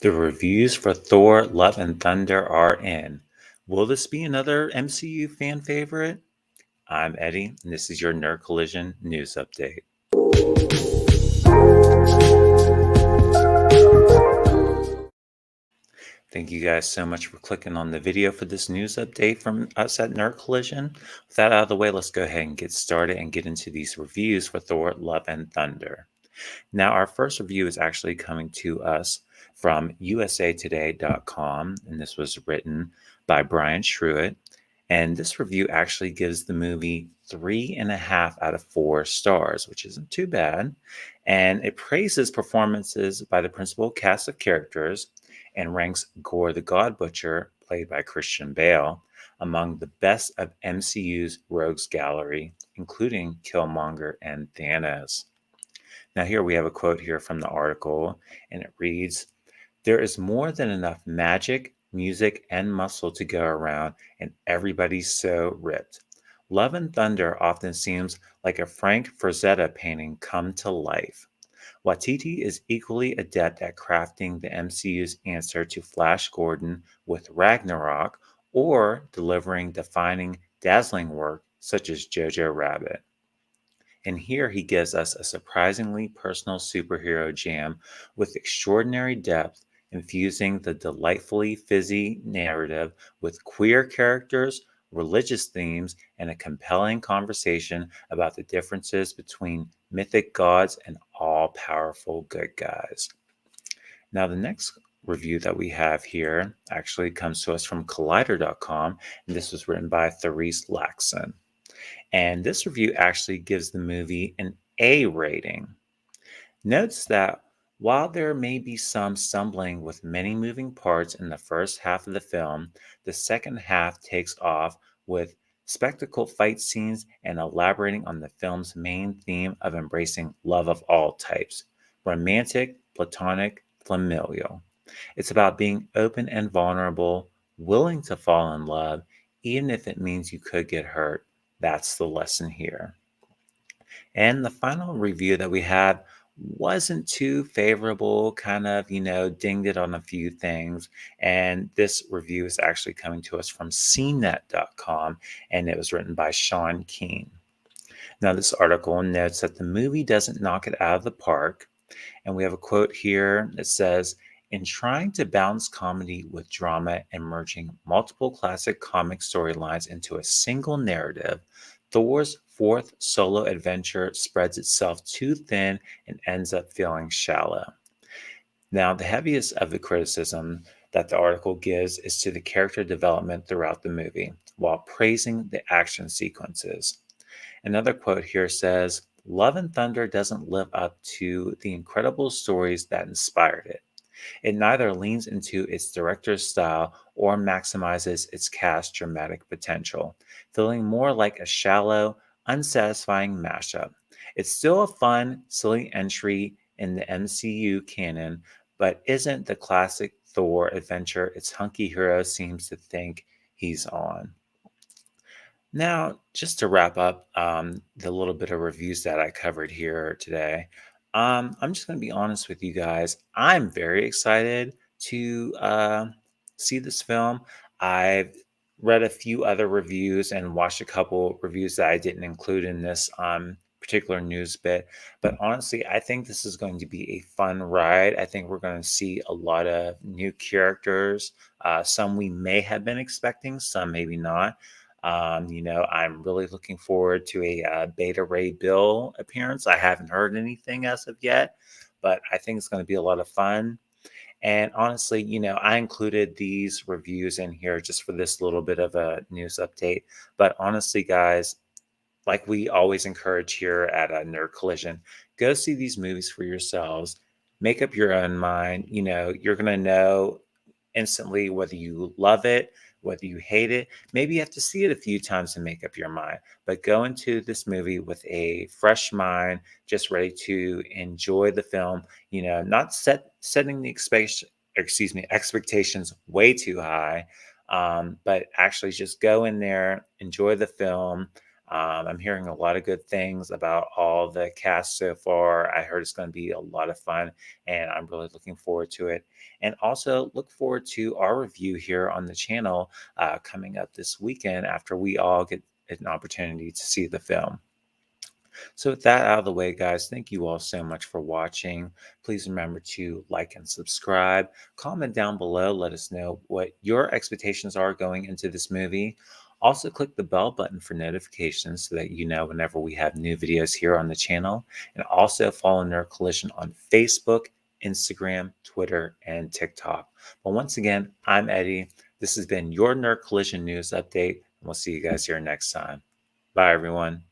The reviews for Thor Love and Thunder are in. Will this be another MCU fan favorite? I'm Eddie, and this is your Nerd Collision news update. Thank you guys so much for clicking on the video for this news update from us at Nerd Collision. With that out of the way, let's go ahead and get started and get into these reviews for Thor Love and Thunder. Now, our first review is actually coming to us from usatoday.com, and this was written by Brian Shruitt. And this review actually gives the movie 3.5 out of 4 stars, which isn't too bad. And it praises performances by the principal cast of characters and ranks Gore the God Butcher, played by Christian Bale, among the best of MCU's rogues gallery, including Killmonger and Thanos. Now, here we have a quote here from the article, and it reads, "There is more than enough magic, music, and muscle to go around, and everybody's so ripped. Love and Thunder often seems like a Frank Frazetta painting come to life. Waititi is equally adept at crafting the MCU's answer to Flash Gordon with Ragnarok or delivering defining, dazzling work such as Jojo Rabbit. And here he gives us a surprisingly personal superhero jam with extraordinary depth, infusing the delightfully fizzy narrative with queer characters, religious themes, and a compelling conversation about the differences between mythic gods and all powerful good guys." Now, the next review that we have here actually comes to us from Collider.com, and this was written by Therese Laxon. And this review actually gives the movie an A rating. Notes that while there may be some stumbling with many moving parts in the first half of the film, the second half takes off with spectacle fight scenes and elaborating on the film's main theme of embracing love of all types: romantic, platonic, familial. It's about being open and vulnerable, willing to fall in love, even if it means you could get hurt. That's the lesson here. And the final review that we had wasn't too favorable, kind of, dinged it on a few things. And this review is actually coming to us from Scenenet.com, and it was written by Sean Keane. Now, this article notes that the movie doesn't knock it out of the park. And we have a quote here that says, "In trying to balance comedy with drama and merging multiple classic comic storylines into a single narrative, Thor's fourth solo adventure spreads itself too thin and ends up feeling shallow." Now, the heaviest of the criticism that the article gives is to the character development throughout the movie, while praising the action sequences. Another quote here says, "Love and Thunder doesn't live up to the incredible stories that inspired it. It neither leans into its director's style or maximizes its cast's dramatic potential, feeling more like a shallow, unsatisfying mashup. It's still a fun, silly entry in the MCU canon, but isn't the classic Thor adventure its hunky hero seems to think he's on." Now, just to wrap up the little bit of reviews that I covered here today, I'm just going to be honest with you guys. I'm very excited to see this film. I've read a few other reviews and watched a couple reviews that I didn't include in this particular news bit. But honestly, I think this is going to be a fun ride. I think we're going to see a lot of new characters. Some we may have been expecting, some maybe not. I'm really looking forward to a BetaRayBill appearance. I haven't heard anything as of yet, but I think it's going to be a lot of fun. And honestly, I included these reviews in here just for this little bit of a news update. But honestly, guys, like we always encourage here at a Nerd Collision, go see these movies for yourselves. Make up your own mind. You're going to know instantly whether you love it, whether you hate it. Maybe you have to see it a few times to make up your mind. But go into this movie with a fresh mind, just ready to enjoy the film. Not setting the expectations way too high, but actually just go in there, enjoy the film. I'm hearing a lot of good things about all the cast so far. I heard it's going to be a lot of fun, and I'm really looking forward to it. And also look forward to our review here on the channel coming up this weekend after we all get an opportunity to see the film. So, with that out of the way, guys, thank you all so much for watching. Please remember to like and subscribe. Comment down below. Let us know what your expectations are going into this movie. Also, click the bell button for notifications so that you know whenever we have new videos here on the channel. And also follow Nerd Collision on Facebook, Instagram, Twitter, and TikTok. But once again, I'm Eddie. This has been your Nerd Collision News Update, and we'll see you guys here next time. Bye, everyone.